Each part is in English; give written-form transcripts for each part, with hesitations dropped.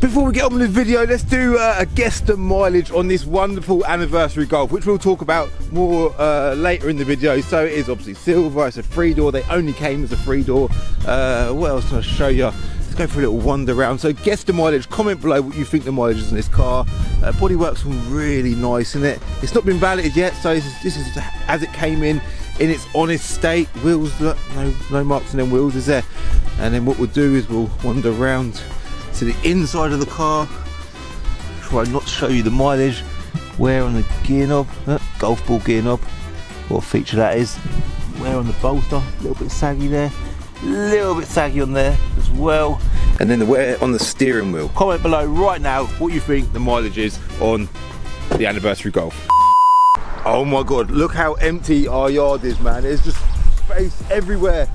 Before we get on with this video, let's do a guess the mileage on this wonderful Anniversary Golf, which we'll talk about more later in the video. So it is obviously silver, it's a 3-door, they only came as a 3-door. What else can I show you? Let's go for a little wander around. So guess the mileage, comment below what you think the mileage is on this car. Bodywork's all really nice in it. It's not been validated yet, so this is as it came in its honest state. Wheels, look, no marks on them wheels, is there? And then what we'll do is we'll wander around to the inside of the car, try not to show you the mileage. Where on the gear knob, golf ball gear knob, what feature that is. Where on the bolster, a little bit saggy there, a little bit saggy on there as well. And then the wear on the steering wheel. Comment below right now what you think the mileage is on the Anniversary Golf. Oh my god, look how empty our yard is, man. There's just space everywhere.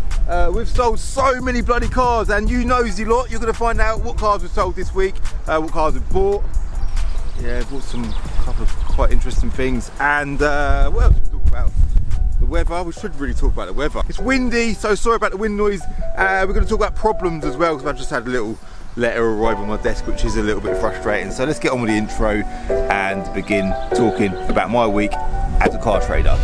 We've sold so many bloody cars, and you nosy lot, you're going to find out what cars we've sold this week, what cars we've bought. Yeah, bought a couple of quite interesting things, and what else we talk about? The weather. We should really talk about the weather. It's windy, so sorry about the wind noise. We're going to talk about problems as well, because I've just had a little letter arrive on my desk, which is a little bit frustrating. So let's get on with the intro and begin talking about my week as a car trader.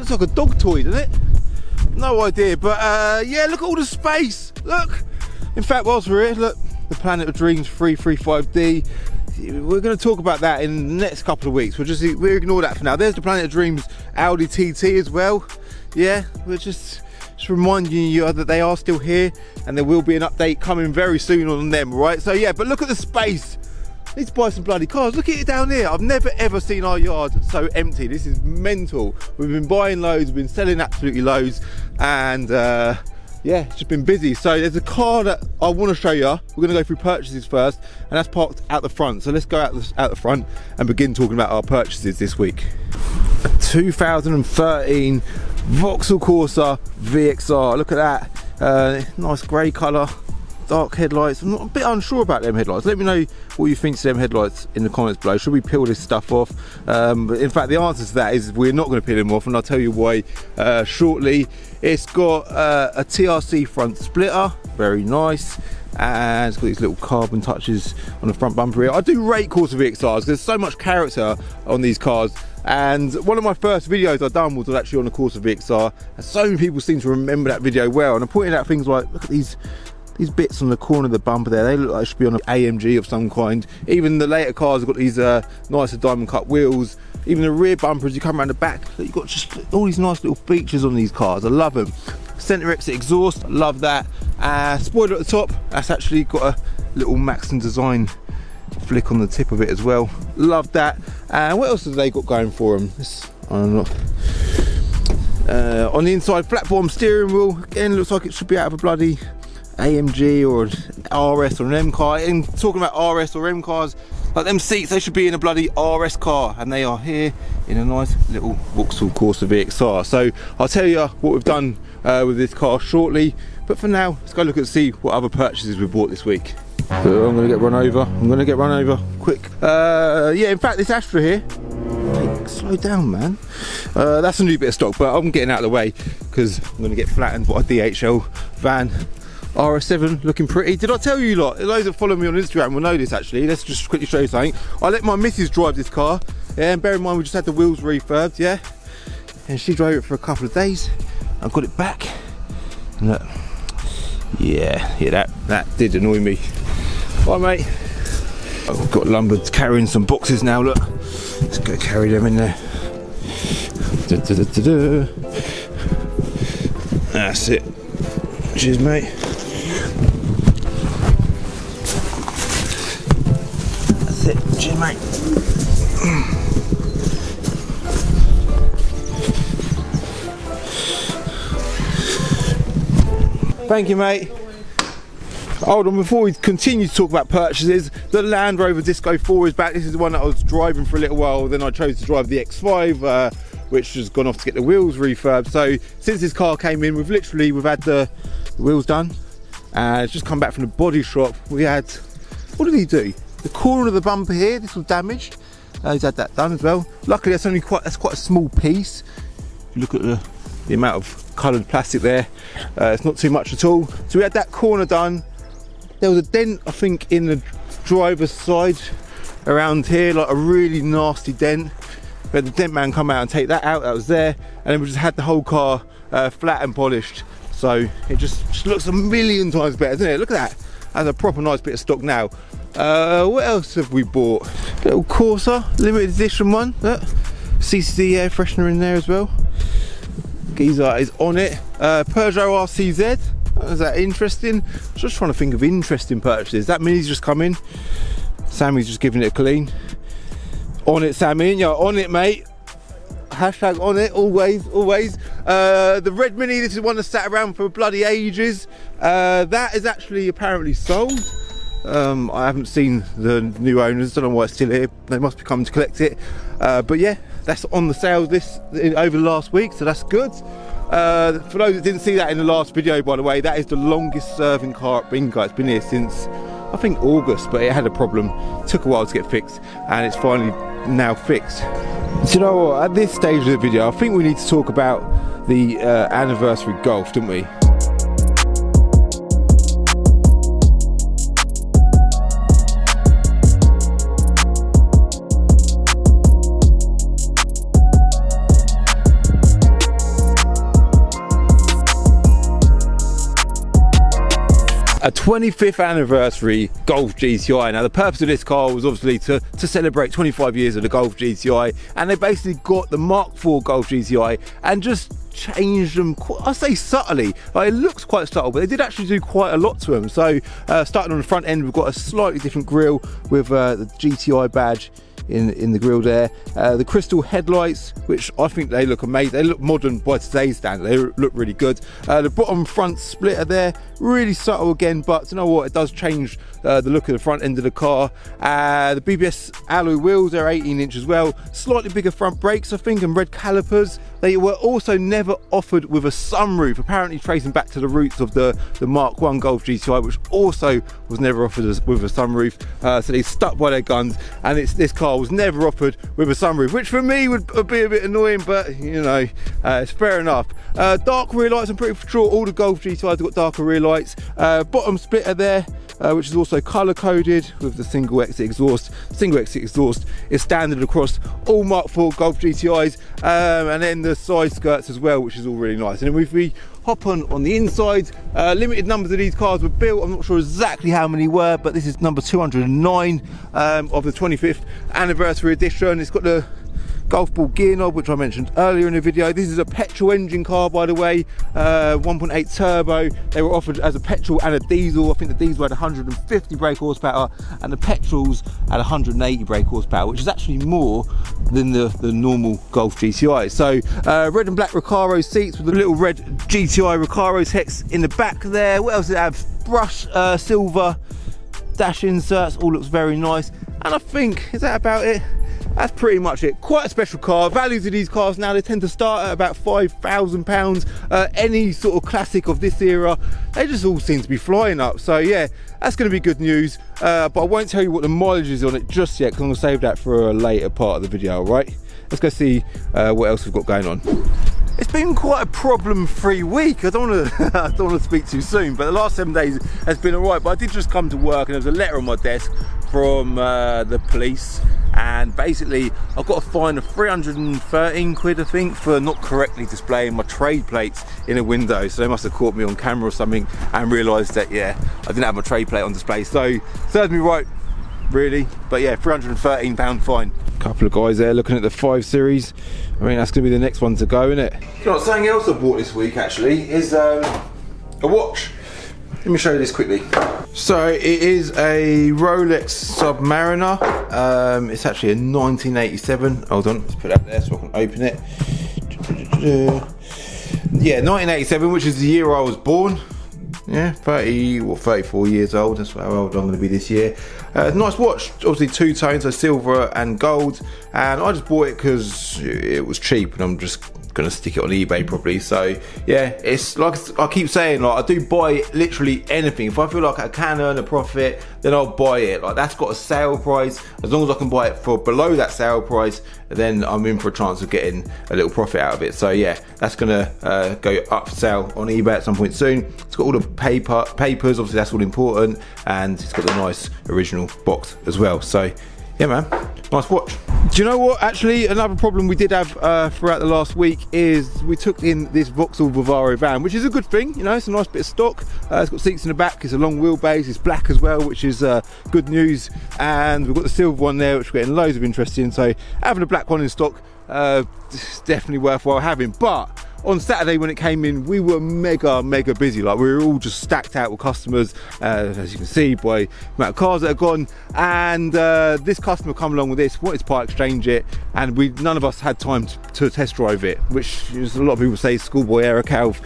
Like a dog toy, doesn't it? No idea, but yeah, look at all the space. Look, in fact, whilst we're here, look, the Planet of Dreams 335D. We're going to talk about that in the next couple of weeks. We'll ignore that for now. There's the Planet of Dreams Audi TT as well. Yeah, we're just reminding you that they are still here, and there will be an update coming very soon on them, right? So yeah, but look at the space. Need to buy some bloody cars. Look at it down here. I've never ever seen our yard so empty. This is mental. We've been buying loads, we've been selling absolutely loads, and yeah, it's just been busy. So there's a car that I want to show you. We're going to go through purchases first, and that's parked out the front. So let's go out the front and begin talking about our purchases this week. A 2013 Vauxhall Corsa VXR. Look at that. Nice grey colour. Dark headlights. I'm a bit unsure about them headlights. Let me know what you think of them headlights in the comments below. Should we peel this stuff off? But in fact, the answer to that is we're not going to peel them off, and I'll tell you why shortly. It's got a TRC front splitter, very nice, and it's got these little carbon touches on the front bumper here. I do rate Corsa VXRs because there's so much character on these cars. And one of my first videos I done was actually on the Corsa VXR, and so many people seem to remember that video well. And I'm pointing out things like, look at these bits on the corner of the bumper there. They look like they should be on an AMG of some kind. Even the later cars have got these nicer diamond cut wheels. Even the rear bumpers, you come around the back, you've got just all these nice little features on these cars. I love them. Centre exit exhaust, I love that. Spoiler at the top, that's actually got a little Maxton design flick on the tip of it as well. Love that. And what else have they got going for them? I don't know. On the inside, flat bottom steering wheel. Again, looks like it should be out of a bloody AMG or an RS or an M car. And talking about RS or M cars, like them seats, they should be in a bloody RS car, and they are here in a nice little Vauxhall Corsa VXR. So I'll tell you what we've done with this car shortly, but for now, let's go look and see what other purchases we bought this week. So I'm going to get run over quick. Yeah, in fact, this Astra here, hey, slow down, man. That's a new bit of stock, but I'm getting out of the way because I'm going to get flattened by a DHL van. RS7 looking pretty. Did I tell you lot? Those that follow me on Instagram will know this actually. Let's just quickly show you something. I let my missus drive this car, yeah, and bear in mind we just had the wheels refurbed, yeah, and she drove it for a couple of days. I got it back, and look, yeah, that did annoy me. Bye, mate. I've got lumber carrying some boxes now. Look, let's go carry them in there. That's it. Cheers, mate. That's it. Cheers, mate. Thank you, mate. Hold on, before we continue to talk about purchases, the Land Rover Disco 4 is back. This is the one that I was driving for a little while, then I chose to drive the X5 which has gone off to get the wheels refurbed. So since this car came in, we've had the wheels done, and it's just come back from the body shop. We had, what did he do? The corner of the bumper here, this was damaged. He's had that done as well. Luckily that's quite a small piece. If you look at the amount of coloured plastic there, it's not too much at all. So we had that corner done. There was a dent, I think, in the driver's side around here, like a really nasty dent. We had the dent man come out and take that out, that was there, and then we just had the whole car flat and polished. So it just looks a million times better, doesn't it? Look at that. That's a proper nice bit of stock now. What else have we bought? Little Corsa, limited edition one. Look, CCD air freshener in there as well. Geezer is on it. Peugeot RCZ. Is that interesting? I was just trying to think of interesting purchases. That Mini's just come in. Sammy's just giving it a clean. On it, Sammy. You're on it, mate. Hashtag on it, always, always. The red Mini, this is one that sat around for bloody ages. That is actually apparently sold. I haven't seen the new owners, don't know why it's still here. They must be coming to collect it. But yeah, that's on the sales list over the last week, so that's good. For those that didn't see that in the last video, by the way, that is the longest serving car at Bingo. It's been here since, I think, August, but it had a problem. It took a while to get fixed, and it's finally now fixed. Do you know what? At this stage of the video, I think we need to talk about the Anniversary Golf, don't we? A 25th anniversary Golf GTI. Now the purpose of this car was obviously to celebrate 25 years of the Golf GTI, and they basically got the Mark IV Golf GTI and just changed them, I say subtly, like, it looks quite subtle, but they did actually do quite a lot to them. So starting on the front end, we've got a slightly different grille with the GTI badge in the grille there. The crystal headlights, which I think they look amazing. They look modern by today's standard. They look really good. The bottom front splitter there, really subtle again, but you know what, it does change the look of the front end of the car. The BBS alloy wheels are 18-inch as well. Slightly bigger front brakes, I think, and red calipers. They were also never offered with a sunroof, apparently tracing back to the roots of the Mark I Golf GTI, which also was never offered with a sunroof. So they stuck by their guns, and this car was never offered with a sunroof, which for me would be a bit annoying, but you know, it's fair enough. Dark rear lights, I'm pretty sure all the Golf GTIs have got darker rear lights. Bottom splitter there, which is also colour coded with the single exit exhaust. Single exit exhaust is standard across all Mark IV Golf GTIs, and then the side skirts as well, which is all really nice. And then if we hop on the inside, limited numbers of these cars were built. I'm not sure exactly how many were, but this is number 209 of the 25th anniversary edition. It's got the golf ball gear knob, which I mentioned earlier in the video. This is a petrol engine car, by the way, 1.8 turbo. They were offered as a petrol and a diesel. I think the diesel had 150 brake horsepower and the petrols had 180 brake horsepower, which is actually more than the normal Golf GTI. So red and black Recaro seats with the little red GTI Recaro text in the back there. What else did it have? Brush silver dash inserts, all looks very nice. And I think, is that about it? That's pretty much it. Quite a special car. Values of these cars now, they tend to start at about £5,000. Any sort of classic of this era, they just all seem to be flying up. So yeah, that's going to be good news. But I won't tell you what the mileage is on it just yet, because I'm going to save that for a later part of the video, all right? Let's go see what else we've got going on. It's been quite a problem-free week. I don't want to speak too soon, but the last 7 days has been all right. But I did just come to work, and there was a letter on my desk from the police, and basically I got a fine of 313 quid, I think, for not correctly displaying my trade plates in a window. So they must have caught me on camera or something and realised that, yeah, I didn't have my trade plate on display. So serves me right, really. But yeah, £313 fine. Couple of guys there looking at the 5 Series. I mean, that's going to be the next one to go, isn't it? You know what, something else I bought this week actually is a watch. Let me show you this quickly. So it is a Rolex Submariner. It's actually a 1987. Hold on, let's put that there so I can open it. Yeah, 1987, which is the year I was born. Yeah, 30 or 34 years old. That's how old I'm going to be this year. Nice watch, obviously two tones, so silver and gold. And I just bought it because it was cheap, and I'm just gonna stick it on eBay probably. So yeah, it's like I keep saying, like I do buy literally anything. If I feel like I can earn a profit, then I'll buy it. Like that's got a sale price. As long as I can buy it for below that sale price, then I'm in for a chance of getting a little profit out of it. So yeah, that's gonna go up for sale on eBay at some point soon. It's got all the papers, obviously that's all important, and it's got the nice original box as well. So yeah man, nice watch. Do you know what, actually another problem we did have throughout the last week is we took in this Vauxhall Vivaro van, which is a good thing, you know, it's a nice bit of stock. It's got seats in the back, it's a long wheelbase, it's black as well, which is good news, and we've got the silver one there which we're getting loads of interest in, so having a black one in stock is definitely worthwhile having. But on Saturday when it came in, we were mega busy. Like we were all just stacked out with customers, as you can see by the amount of cars that have gone. And this customer come along with this, wanted to part exchange it, and none of us had time to test drive it, which is a lot of people say schoolboy error, Calv.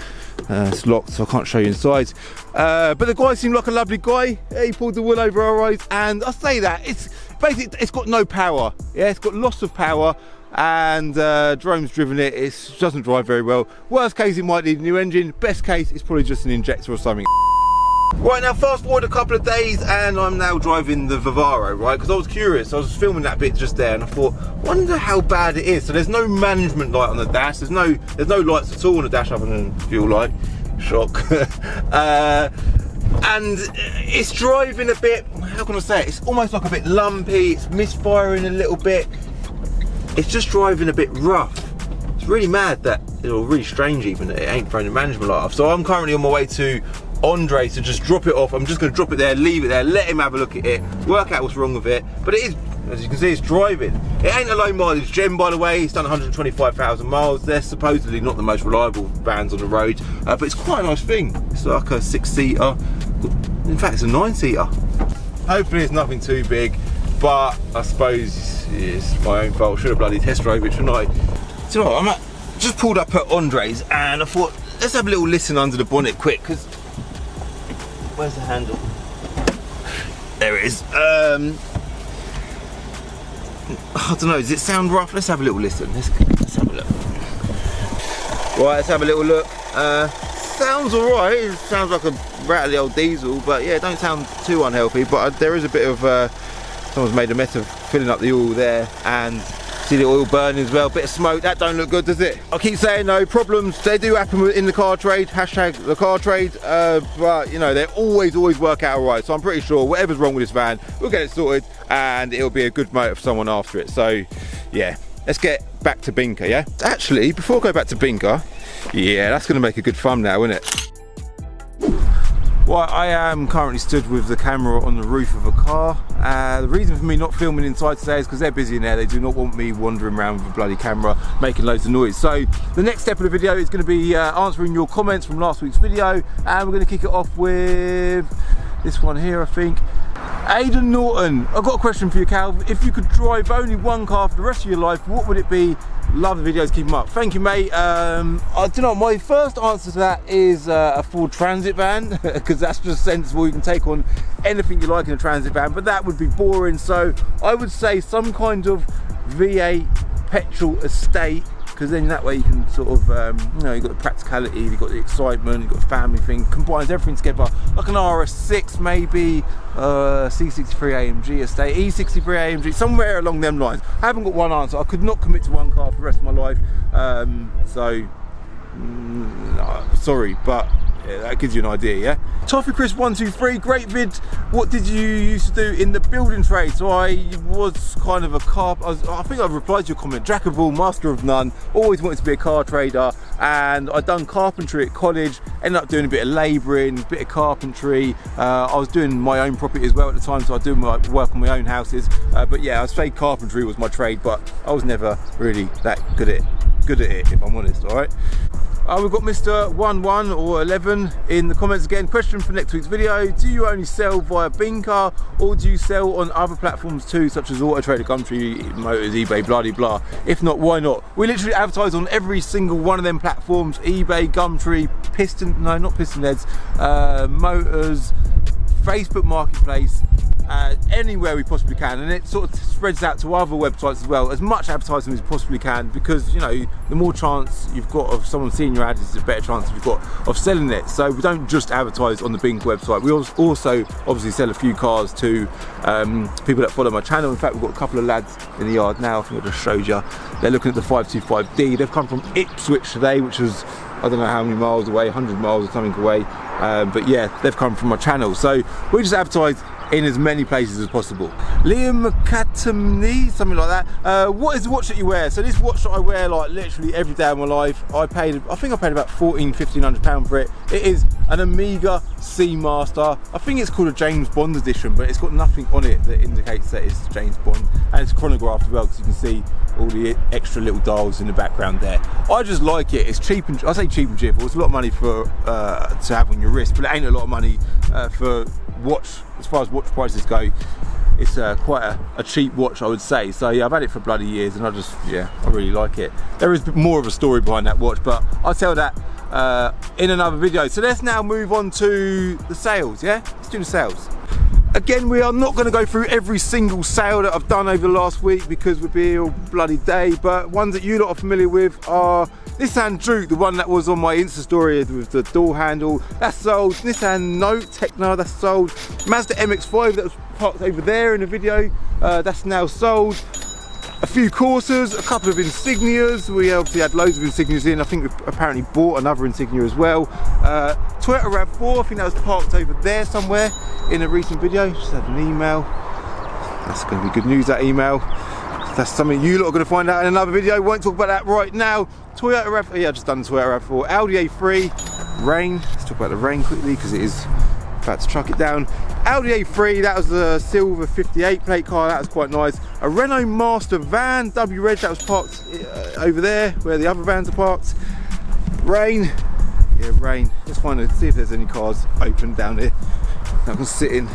It's locked, so I can't show you inside. But the guy seemed like a lovely guy. He pulled the wool over our eyes, and I say that it's basically, it's got no power. Yeah, it's got loss of power. And Jerome's driven it, it doesn't drive very well. Worst case, it might need a new engine. Best case, it's probably just an injector or something. Right, now fast forward a couple of days and I'm now driving the Vivaro, right? Because I was curious, I was filming that bit just there and I thought, wonder how bad it is. So there's no management light on the dash, there's no lights at all on the dash other than fuel light. Shock. And it's driving a bit, how can I say it? It's almost like a bit lumpy, it's misfiring a little bit. It's just driving a bit rough. It's really mad that, or really strange even, that it ain't throwing the management light off. So I'm currently on my way to Andre to just drop it off. I'm just going to drop it there, leave it there, let him have a look at it, work out what's wrong with it. But it is, as you can see, it's driving. It ain't a low mileage gem, by the way. It's done 125,000 miles. They're supposedly not the most reliable vans on the road, but it's quite a nice thing. It's like a 6-seater. In fact, it's a 9-seater. Hopefully it's nothing too big, but I suppose it's my own fault. Should have bloody test drove it, shouldn't I? So you know what, just pulled up at Andre's and I thought, let's have a little listen under the bonnet quick, because where's the handle? There it is. I don't know, does it sound rough? Let's have a little listen. Let's have a look. Right, let's have a little look. Sounds alright. It sounds like a rattly old diesel, but yeah, don't sound too unhealthy. But there is a bit of someone's made a mess of filling up the oil there, and see the oil burning as well. Bit of smoke, that don't look good, does it? I keep saying no, problems, they do happen in the car trade, hashtag the car trade, but you know, they always work out alright. So I'm pretty sure whatever's wrong with this van, we'll get it sorted and it'll be a good motor for someone after it. So yeah, let's get back to Binker, yeah? Actually, before I go back to Binker, yeah, that's gonna make a good thumbnail, isn't it? Well, I am currently stood with the camera on the roof of a car. The reason for me not filming inside today is because they're busy in there. They do not want me wandering around with a bloody camera making loads of noise. So the next step of the video is going to be answering your comments from last week's video, and we're going to kick it off with this one here, I think. Aidan Norton, I've got a question for you, Cal. If you could drive only one car for the rest of your life, what would it be? Love the videos, keep them up. Thank you, mate. I don't know, my first answer to that is a Ford Transit van, because that's just sensible. You can take on anything you like in a transit van, but that would be boring. So I would say some kind of V8 petrol estate, because then that way you can sort of, you know, you've got the practicality, you've got the excitement, you've got the family thing, combines everything together, like an RS6 maybe, C63 AMG estate, E63 AMG, somewhere along them lines. I haven't got one answer. I could not commit to one car for the rest of my life, sorry, but yeah, that gives you an idea, yeah? Toffee Chris 123, great vid. What did you used to do in the building trade? So I was kind of a I think I've replied to your comment, jack of all, master of none, always wanted to be a car trader, and I'd done carpentry at college, ended up doing a bit of labouring, a bit of carpentry. I was doing my own property as well at the time, so I do my work on my own houses. But yeah, I'd say carpentry was my trade, but I was never really that good at it, if I'm honest, alright? We've got Mr. 11 or 11 in the comments again. Question for next week's video: do you only sell via Binker, or do you sell on other platforms too, such as Auto Trader, Gumtree, Motors, eBay, blah de blah? If not, why not? We literally advertise on every single one of them platforms: eBay, Gumtree, not Piston Heads, Motors, Facebook Marketplace, anywhere we possibly can, and it sort of spreads out to other websites as well. As much advertising as we possibly can, because you know, the more chance you've got of someone seeing your ad, is a better chance you've got of selling it. So we don't just advertise on the Bing website. We also obviously sell a few cars to people that follow my channel. In fact, we've got a couple of lads in the yard now. I think I just showed you. They're looking at the 525D. They've come from Ipswich today, which was, I don't know how many miles away, 100 miles or something away. But yeah, they've come from my channel. So we just advertise in as many places as possible. Liam McCatamney, something like that. What is the watch that you wear? So this watch that I wear like literally every day of my life, I think I paid about £1,500 for it. It is an Omega Seamaster. I think it's called a James Bond edition, but it's got nothing on it that indicates that it's James Bond, and it's chronographed as well, because you can see all the extra little dials in the background there. I just like it. It's cheap, and I say cheap and cheerful. It's a lot of money for to have on your wrist, but it ain't a lot of money for watch. As far as watch prices go, it's quite a cheap watch, I would say. So yeah, I've had it for bloody years, and I really like it. There is more of a story behind that watch, but I'll tell that in another video. So let's now move on to the sales. Yeah, let's do the sales. Again, we are not going to go through every single sale that I've done over the last week, because we'd be here all bloody day, but ones that you lot are familiar with are Nissan Juke, the one that was on my Insta story with the door handle, that's sold. Nissan Note Techno, that's sold. Mazda MX-5 that was parked over there in the video, that's now sold. A few Corsas, a couple of Insignias. We obviously had loads of Insignias in. I think we've apparently bought another Insignia as well. Toyota RAV4, I think that was parked over there somewhere in a recent video. Just had an email. That's going to be good news, that email. That's something you lot are going to find out in another video. Won't talk about that right now. Toyota RAV4, yeah, I've just done the Toyota RAV4. Audi A3, rain. Let's talk about the rain quickly, because it is about to chuck it down. Audi A3, that was a silver 58 plate car, that was quite nice. A Renault Master van, W Reg, that was parked over there where the other vans are parked. Rain, yeah, rain. Let's see if there's any cars open down here that can sit in.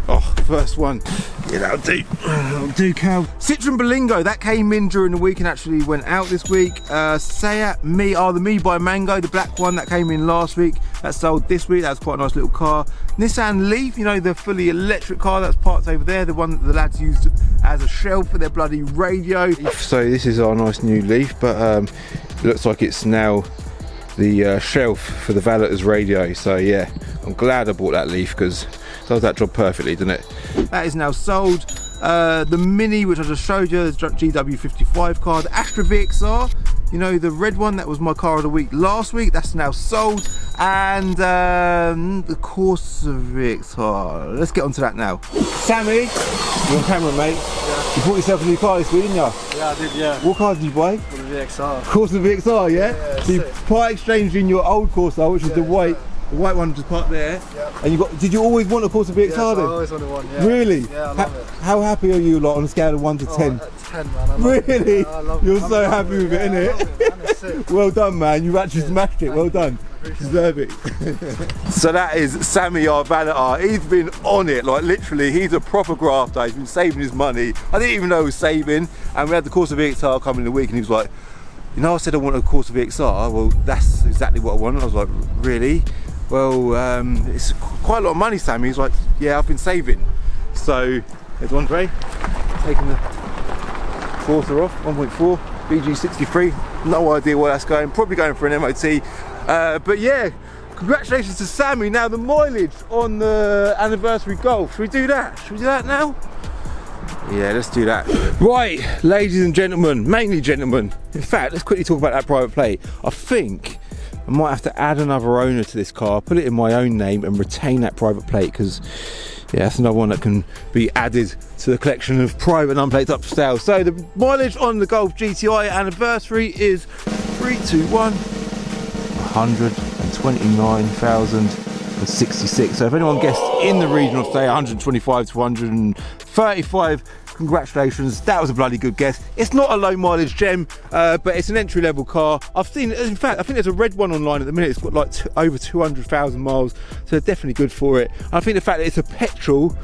Oh, first one. Yeah, that'll do. That'll do, Cal. Citroen Berlingo, that came in during the week and actually went out this week. Seat Me, the Me by Mango, the black one, that came in last week. That sold this week. That's quite a nice little car. Nissan Leaf, you know, the fully electric car that's parked over there, the one that the lads used as a shelf for their bloody radio. So this is our nice new Leaf, but it looks like it's now the shelf for the Valet's radio. So yeah, I'm glad I bought that Leaf, because it does that job perfectly, doesn't it? That is now sold. The Mini, which I just showed you, the GW55 car, the Astra VXR, you know, the red one, that was my car of the week last week, that's now sold. And the Corsa VXR, let's get onto that now. Sammy, you're on camera, mate. Yeah. You bought yourself a new car this week, didn't you? Yeah, I did, yeah. What car did you buy? For the VXR. Corsa VXR, yeah? Yeah, so you part exchanged in your old Corsa, which was the white one just parked there. Yeah. And you got, did you always want a Corsa VXR then? I always wanted one, yeah. Really? Yeah, I love it. How happy are you lot on a scale of 1 to 10? 10, man. I love really? It. Yeah, I love You're it. So happy with it, innit? Well done, man. You actually smashed it. Well done. Deserve it. So that is Sammy, our valeter. He's been on it, like literally. He's a proper grafter. He's been saving his money. I didn't even know he was saving. And we had the Corsa VXR coming in the week, and he was like, you know, I said I want a Corsa VXR. Well, that's exactly what I want. I was like, really? Well, it's quite a lot of money, Sammy. He's like, yeah, I've been saving. So there's Andre taking the Corsa off, 1.4 BG63. No idea where that's going. Probably going for an MOT. But yeah, congratulations to Sammy. Now the mileage on the Anniversary Golf. Should we do that? Should we do that now? Yeah, let's do that. Right, ladies and gentlemen, mainly gentlemen. In fact, let's quickly talk about that private plate. I think I might have to add another owner to this car, put it in my own name and retain that private plate, because yeah, that's another one that can be added to the collection of private number plates up for sale. So the mileage on the Golf GTI Anniversary is 321. 129,066. So if anyone guessed in the region of say 125 to 135 congratulations, that was a bloody good guess. It's not a low mileage gem, but it's an entry level car. I've seen, in fact, I think there's a red one online at the minute. It's got like over 200,000 miles, so they're definitely good for it. I think the fact that it's a petrol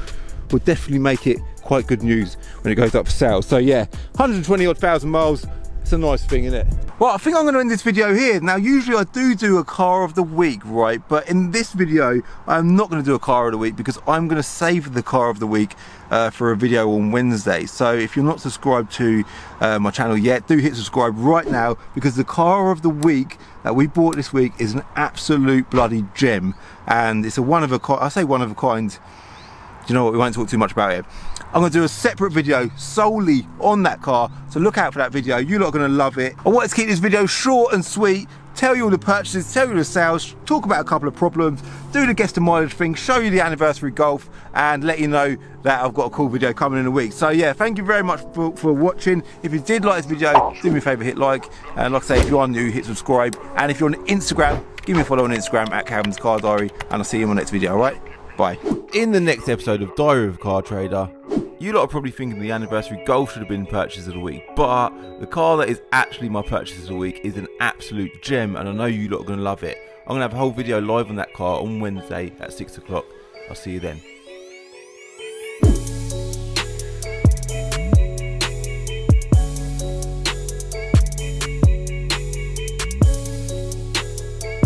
will definitely make it quite good news when it goes up for sale. So yeah, 120 odd thousand miles. It's a nice thing, isn't it? Well, I think I'm going to end this video here. Now, usually I do a car of the week, right? But in this video, I'm not going to do a car of the week because I'm going to save the car of the week for a video on Wednesday. So if you're not subscribed to my channel yet, do hit subscribe right now, because the car of the week that we bought this week is an absolute bloody gem. And it's a one of a kind. I say one of a kind. Do you know what? We won't talk too much about it. I'm going to do a separate video solely on that car, so look out for that video. You lot are going to love it. I wanted to keep this video short and sweet, tell you all the purchases, tell you the sales, talk about a couple of problems, do the guess the mileage thing, show you the anniversary Golf, and let you know that I've got a cool video coming in a week. So yeah, thank you very much for watching. If you did like this video, do me a favour, hit like, and like I say, if you are new, hit subscribe, and if you're on Instagram, give me a follow on Instagram at Calvin's Car Diary, and I'll see you in my next video, alright? Bye. In the next episode of Diary of a Car Trader, you lot are probably thinking the anniversary Golf should have been purchase of the week, but the car that is actually my purchase of the week is an absolute gem, and I know you lot are going to love it. I'm going to have a whole video live on that car on Wednesday at 6 o'clock. I'll see you then.